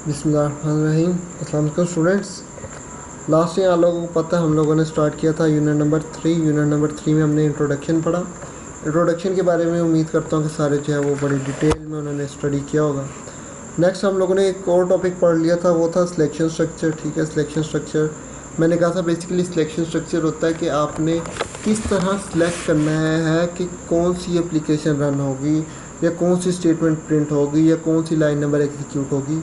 बिस्मिल्लाहिर्रहमानिर्रहीम। अस्सलाम वालेकुम स्टूडेंट्स। लास्ट ईयर आप लोगों को पता है हम लोगों ने स्टार्ट किया था यूनिट नंबर 3। यूनिट नंबर 3 में हमने इंट्रोडक्शन पढ़ा। इंट्रोडक्शन के बारे में उम्मीद करता हूँ कि सारे जो है वो बड़ी डिटेल में उन्होंने स्टडी किया होगा। नेक्स्ट हम लोगों ने एक और टॉपिक पढ़ लिया था, वो था सिलेक्शन स्ट्रक्चर। ठीक है, सिलेक्शन स्ट्रक्चर मैंने कहा था बेसिकली सिलेक्शन स्ट्रक्चर होता है कि आपने किस तरह सिलेक्ट करना है कि कौन सी एप्लीकेशन रन होगी या कौन सी स्टेटमेंट प्रिंट होगी या कौन सी लाइन नंबर एग्जीक्यूट होगी।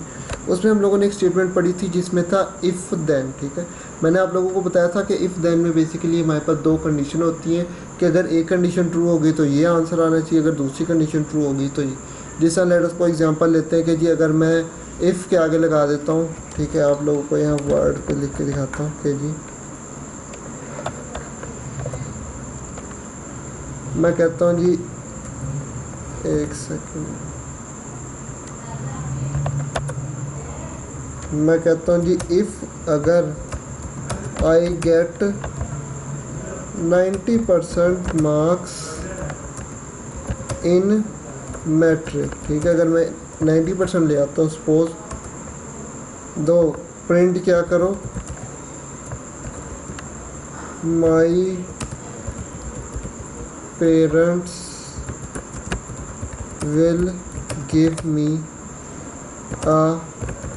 उसमें हम लोगों ने एक स्टेटमेंट पढ़ी थी जिसमें था इफ़ देन। ठीक है, मैंने आप लोगों को बताया था कि इफ़ देन में बेसिकली हमारे पास दो कंडीशन होती हैं कि अगर एक कंडीशन ट्रू होगी तो ये आंसर आना चाहिए, अगर दूसरी कंडीशन ट्रू होगी तो ये। जैसा लेट अस को एग्जांपल लेते हैं कि जी अगर मैं इफ़ के आगे लगा देता हूँ, ठीक है, आप लोगों को यहाँ वर्ड पे लिख के दिखाता हूँ कि जी मैं कहता हूँ जी एक सेकंड, मैं कहता हूँ जी इफ़ अगर I get 90% marks in matric. ठीक है, अगर मैं 90% ले आता हूँ सपोज, दो प्रिंट क्या करो, my parents will give me a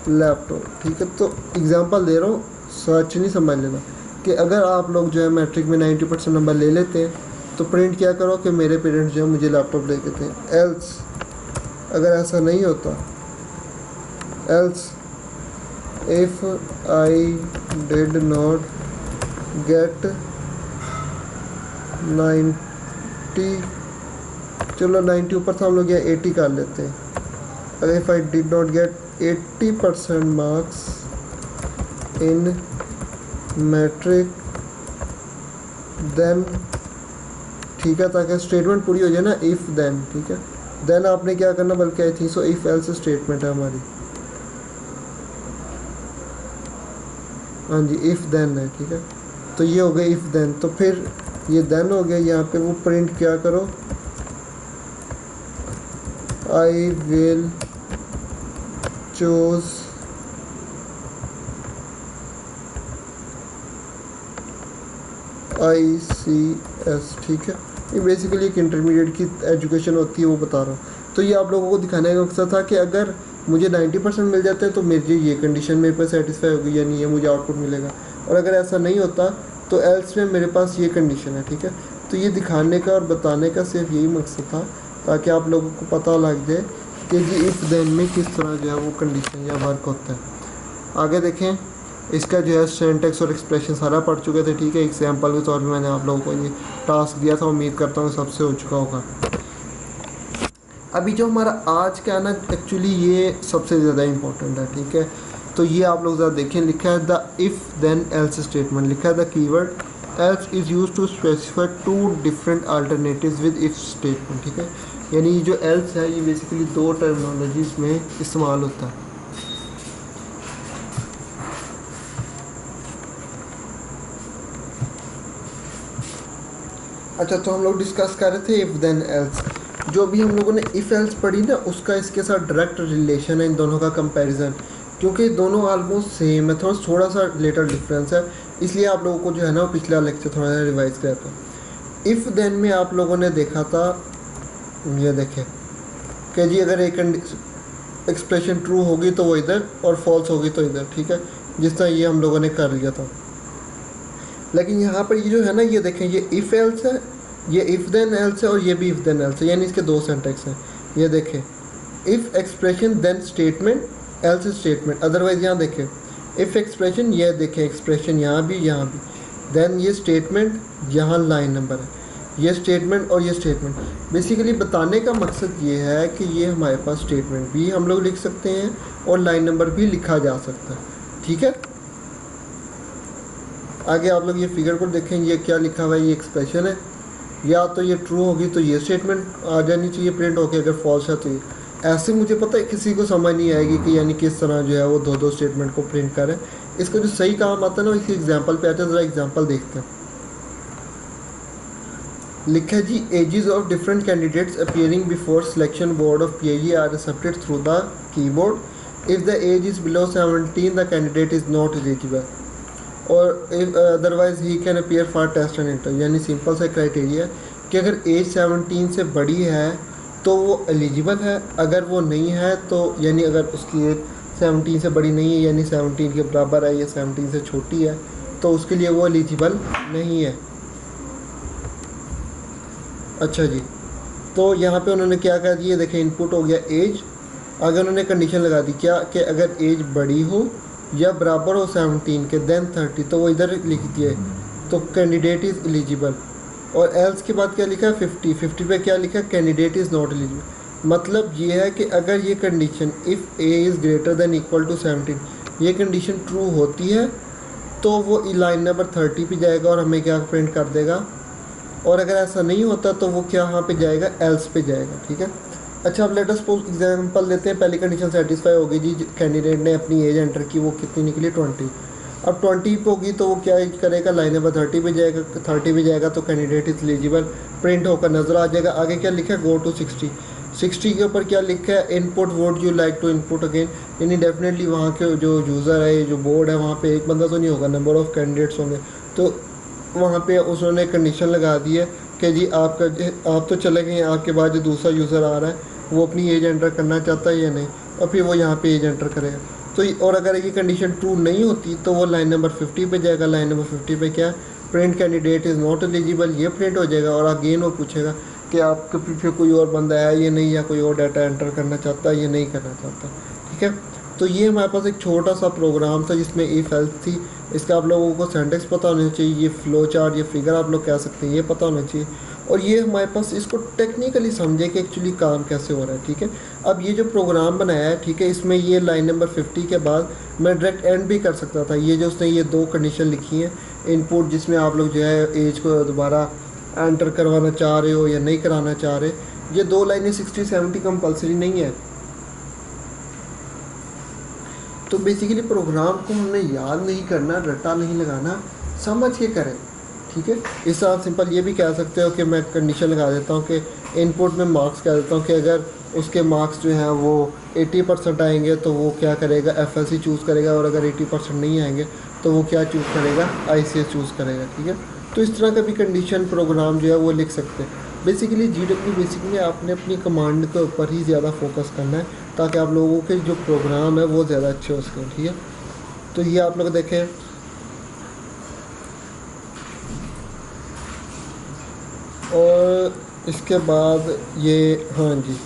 laptop. ठीक है, तो एग्जांपल दे रहा हूँ, सच नहीं समझ लेना कि अगर आप लोग जो है मैट्रिक में 90% नंबर ले लेते हैं तो प्रिंट क्या करो कि मेरे पेरेंट्स जो है मुझे लैपटॉप दे देते हैं। एल्स अगर ऐसा नहीं होता, else if I did not gate 90, चलो 90 ऊपर था, हम लोग यहाँ 80 कर लेते हैं। अगर if I did not get 80% marks in matric then, ठीक है, ताकि स्टेटमेंट पूरी हो जाए ना, इफ़ देन। ठीक है, देन आपने क्या करना, बल्कि I think so if else statement है हमारी, हाँ जी इफ़ देन है। ठीक है, तो ये हो गया इफ़ देन, तो फिर ये देन हो गया, यहाँ पे वो प्रिंट क्या करो, आई विल चूज ICS। ठीक है, ये बेसिकली एक इंटरमीडिएट की एजुकेशन होती है, वो बता रहा हूँ। तो ये आप लोगों को दिखाने का मकसद था कि अगर मुझे 90% मिल जाते हैं तो मेरी ये कंडीशन मेरे पास सेटिस्फाई होगी, यानी ये मुझे आउटपुट मिलेगा। और अगर ऐसा नहीं होता तो एल्स में मेरे पास ये कंडीशन है। ठीक है, तो ये दिखाने का और बताने का सिर्फ यही मकसद था, ताकि आप लोगों को पता लग जाए कि जी इफ़ देन में किस तरह जो है वो कंडीशन या वर्क होता है। आगे देखें, इसका जो है सिंटैक्स और एक्सप्रेशन सारा पढ़ चुके थे। ठीक है, एग्जाम्पल के तौर पे मैंने आप लोगों को ये टास्क दिया था, उम्मीद करता हूँ सबसे हो चुका होगा। अभी जो हमारा आज का है ना, एक्चुअली ये सबसे ज़्यादा इम्पोर्टेंट है। ठीक है, तो ये आप लोग ज़रा देखें, लिखा है the if then else statement, लिखा है the keyword else is use to specify to different alternatives with if statement. ठीक है, यानी ये जो एल्स है ये बेसिकली दो टर्मिनोलॉजीज में इस्तेमाल होता है। अच्छा, तो हम लोग डिस्कस कर रहे थे इफ़ देन एल्स। जो भी हम लोगों ने इफ़ एल्स पढ़ी ना, उसका इसके साथ डायरेक्ट रिलेशन है, इन दोनों का कंपैरिजन, क्योंकि दोनों ऑलमोस्ट सेम है, थोड़ा सा लिटिल डिफरेंस है, इसलिए आप लोगों को जो है ना पिछला लेक्चर थोड़ा सा रिवाइज करता हूँ। इफ़ देन में आप लोगों ने देखा था, ये देखें कि जी अगर एक एक्सप्रेशन ट्रू होगी तो वो इधर और फॉल्स होगी तो इधर। ठीक है, जिस तरह ये हम लोगों ने कर लिया था। लेकिन यहाँ पर ये जो है ना, ये देखें, ये इफ़ एल्स है, ये इफ़ देन एल्स है और ये भी इफ़ देन एल्स है, यानी इसके दो सिंटैक्स हैं। ये देखें, if expression then statement else statement. Otherwise यहाँ देखें, इफ़ एक्सप्रेशन, ये देखें एक्सप्रेशन यहाँ भी यहाँ भी, देन ये स्टेटमेंट, यहाँ लाइन नंबर है, ये स्टेटमेंट और ये स्टेटमेंट। बेसिकली बताने का मकसद ये है कि ये हमारे पास स्टेटमेंट भी हम लोग लिख सकते हैं और लाइन नंबर भी लिखा जा सकता है। ठीक है, आगे आप लोग ये फिगर को देखें, ये क्या लिखा हुआ है, ये एक्सप्रेशन है, या तो ये ट्रू होगी तो ये स्टेटमेंट आ जानी चाहिए प्रिंट होके, अगर फॉल्स है तो ये। ऐसे मुझे पता है किसी को समझ नहीं आएगी कि यानी किस तरह जो है वो दो दो स्टेटमेंट को प्रिंट करें। इसका जो सही काम आता है ना, इसी एग्जाम्पल पे आता है, ज़रा एग्जाम्पल देखते हैं। लिखा जी, ages of different candidates appearing before selection board of PIE are accepted through the keyboard if the age is below 17 the candidate is not eligible, और if otherwise he can appear for test and interview. यानी simple सा criteria है कि अगर as 17 से बड़ी है तो वो एलिजिबल है, अगर वो नहीं है तो यानी अगर उसकी एज 17 से बड़ी नहीं है यानी 17 के बराबर है या 17 से छोटी है तो उसके लिए वो एलिजिबल नहीं है। अच्छा जी, तो यहाँ पे उन्होंने क्या कर दिया, देखें इनपुट हो गया एज, अगर उन्होंने कंडीशन लगा दी क्या कि अगर एज बड़ी हो या बराबर हो 17 के देन 30, तो वो इधर लिख दिए तो कैंडिडेट इज़ एलिजिबल। और एल्स के बाद क्या लिखा है 50 पे क्या लिखा है कैंडिडेट इज़ नॉट एलिजिबल। मतलब ये है कि अगर ये condition if A is greater than equal to 17 ये कंडीशन ट्रू होती है तो वो लाइन नंबर 30 पे जाएगा और हमें क्या प्रिंट कर देगा, और अगर ऐसा नहीं होता तो वो क्या यहाँ पे जाएगा एल्स पे जाएगा। ठीक है, अच्छा अब लेट अस सपोज एग्जांपल लेते हैं, पहली कंडीशन सेटिस्फाई होगी जी, कैंडिडेट ने अपनी एज एंटर की, वो कितनी निकली 20। अब 20 पे होगी तो वो क्या करेगा, लाइन नंबर 30 पे जाएगा, 30 पे जाएगा तो कैंडिडेट इज एलिजिबल प्रिंट होकर नजर आ जाएगा। आगे क्या लिखा है गो टू 60, 60 के ऊपर क्या लिखा है input what you like to input again, यानी डेफिनेटली वहाँ के जो यूज़र है जो बोर्ड है वहाँ पे एक बंदा तो नहीं होगा, नंबर ऑफ़ कैंडिडेट्स होंगे, तो वहाँ पे उन्होंने कंडीशन लगा दी है कि जी आप तो चले गए, आपके बाद जो दूसरा यूज़र आ रहा है वो अपनी एज एंटर करना चाहता है या नहीं, और फिर वो यहाँ पे एज एंटर करेगा। तो और अगर ये कंडीशन ट्रू नहीं होती तो वो लाइन नंबर 50 पे जाएगा, लाइन नंबर 50 पे क्या print candidate is not eligible, ये प्रिंट हो जाएगा, और अगेन वो पूछेगा कि आपके पीछे कोई और बंदा है या नहीं, या कोई और डाटा एंटर करना चाहता है या नहीं करना चाहता। ठीक है, तो ये हमारे पास एक छोटा सा प्रोग्राम था जिसमें इफ़ एल्स थी। इसका आप लोगों को सिंटैक्स पता होना चाहिए, ये फ्लो चार्ट, ये फिगर आप लोग कह सकते हैं, ये पता होना चाहिए, और ये हमारे पास इसको टेक्निकली समझे कि एक्चुअली काम कैसे हो रहा है। ठीक है, अब ये जो प्रोग्राम बनाया है, ठीक है, इसमें ये लाइन नंबर 50 के बाद मैं डायरेक्ट एंड भी कर सकता था। ये जो उसने ये दो कंडीशन लिखी हैं इनपुट, जिसमें आप लोग जो है एज को दोबारा एंटर करवाना चाह रहे हो या नहीं कराना चाह रहे, ये दो लाइनें 60-70 कंपल्सरी नहीं है। तो बेसिकली प्रोग्राम को हमने याद नहीं करना, रट्टा नहीं लगाना, समझ के करें। ठीक है, इस तरह सिंपल ये भी कह सकते हो कि मैं कंडीशन लगा देता हूँ कि इनपुट में मार्क्स कह देता हूँ कि अगर उसके मार्क्स जो हैं वो 80% आएंगे तो वो क्या करेगा FLC चूज़ करेगा, और अगर 80% नहीं आएंगे तो वो क्या चूज़ करेगा ICS चूज़ करेगा। ठीक है, तो इस तरह का भी कंडीशन प्रोग्राम जो है वो लिख सकते हैं। बेसिकली GW बेसिक में आपने अपनी कमांड के ऊपर ही ज़्यादा फोकस करना है ताकि आप लोगों के जो प्रोग्राम है वो ज़्यादा अच्छे हो सकें। ठीक है, तो ये आप लोग देखें, और इसके बाद ये हाँ जी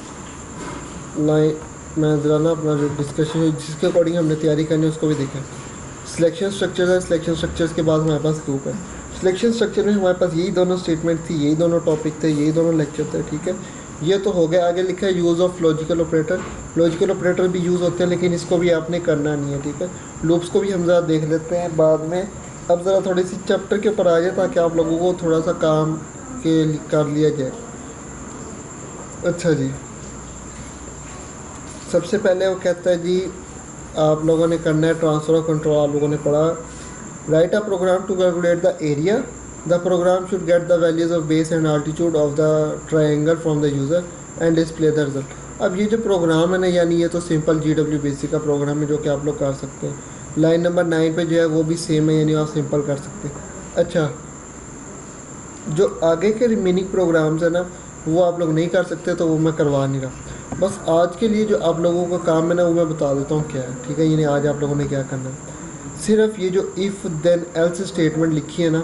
लाइन, मैं ज़रा ना अपना डिस्कशन जिसके अकॉर्डिंग हमने तैयारी करनी है उसको भी देखें। सिलेक्शन स्ट्रक्चर है, सिलेक्शन स्ट्रक्चर्स के बाद हमारे पास ग्रुप है। सिलेक्शन स्ट्रक्चर में हमारे पास यही दोनों स्टेटमेंट थी, यही दोनों टॉपिक थे, यही दोनों लेक्चर थे। ठीक है, ये तो हो गया। आगे लिखा है use of logical operator. Logical operator भी यूज़ होते हैं लेकिन इसको भी आपने करना नहीं है। ठीक है, लूप्स को भी हम ज़रा देख लेते हैं बाद में। अब ज़रा थोड़ी सी चैप्टर के ऊपर आ जाए ताकि आप लोगों को थोड़ा सा काम के कर लिया जाए। अच्छा जी, सबसे पहले वो कहता है जी आप लोगों ने करना है ट्रांसफ़र ऑफ कंट्रोल। आप लोगों ने पढ़ा, write a program to calculate the area, the program should get the values of base and altitude of the triangle from the user and display the result. अब ये जो प्रोग्राम है ना, यानी ये तो सिंपल GW बेसिक का program है जो कि आप लोग कर सकते हैं। लाइन नंबर 9 पे जो है वो भी सेम है, यानी आप सिंपल कर सकते हैं। अच्छा, जो आगे के रिमेनिंग प्रोग्राम्स है ना वो आप लोग नहीं कर सकते, तो वो मैं करवा नहीं रहा। बस आज के लिए जो आप लोगों का काम है ना वो मैं बता देता हूँ क्या है। ठीक है, यानी आज आप लोगों ने क्या करना है, सिर्फ ये जो इफ़ देन एल्स स्टेटमेंट लिखी है ना,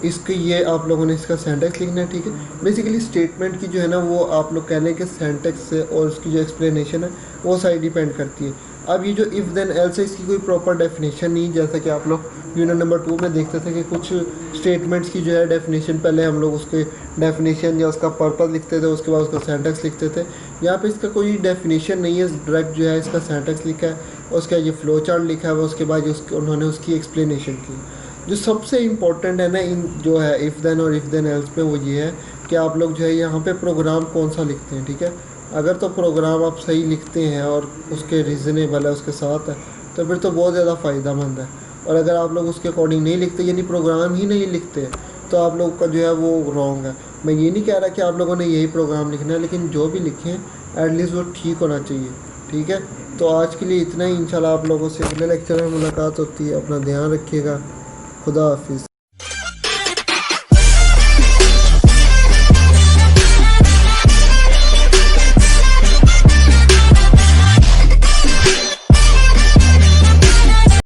इसके ये आप लोगों ने इसका सेंटेक्स लिखना है। ठीक है, बेसिकली स्टेटमेंट की जो है ना वो आप लोग कह लें कि सेंटेक्स से और उसकी जो एक्सप्लेनेशन है वो साइड डिपेंड करती है। अब ये जो इफ़ देन एल्स है इसकी कोई प्रॉपर डेफिनेशन नहीं, जैसा कि आप लोग यूनिट नंबर 2 में देखते थे कि कुछ स्टेटमेंट्स की जो है डेफिनेशन पहले हम लोग उसके डेफिनेशन या उसका पर्पस लिखते थे, उसके बाद उसका सेंटेक्स लिखते थे। यहाँ पे इसका कोई डेफिनेशन नहीं है, डायरेक्ट जो है इसका सेंटेक्स लिखा है, उसका ये फ्लो चार्ट लिखा है, उसके बाद उन्होंने उसकी एक्सप्लेनेशन की। जो सबसे इम्पोर्टेंट है ना इन जो है इफ़ देन और इफ़ देन एल्स में वो ये है कि आप लोग जो है यहाँ पे प्रोग्राम कौन सा लिखते हैं। ठीक है, अगर तो प्रोग्राम आप सही लिखते हैं और उसके रीज़नेबल है उसके साथ है तो फिर तो बहुत ज़्यादा फ़ायदा मंद है, और अगर आप लोग उसके अकॉर्डिंग नहीं लिखते यानी प्रोग्राम ही नहीं लिखते तो आप लोग का जो है वो रॉन्ग है। मैं ये नहीं कह रहा कि आप लोगों ने यही प्रोग्राम लिखना है, लेकिन जो भी लिखें एटलीस्ट वो ठीक होना चाहिए। ठीक है, तो आज के लिए इतना ही। इंशाल्लाह आप लोगों से अगले लेक्चर में मुलाकात होती है। अपना ध्यान रखिएगा। खुदा हाफिज़।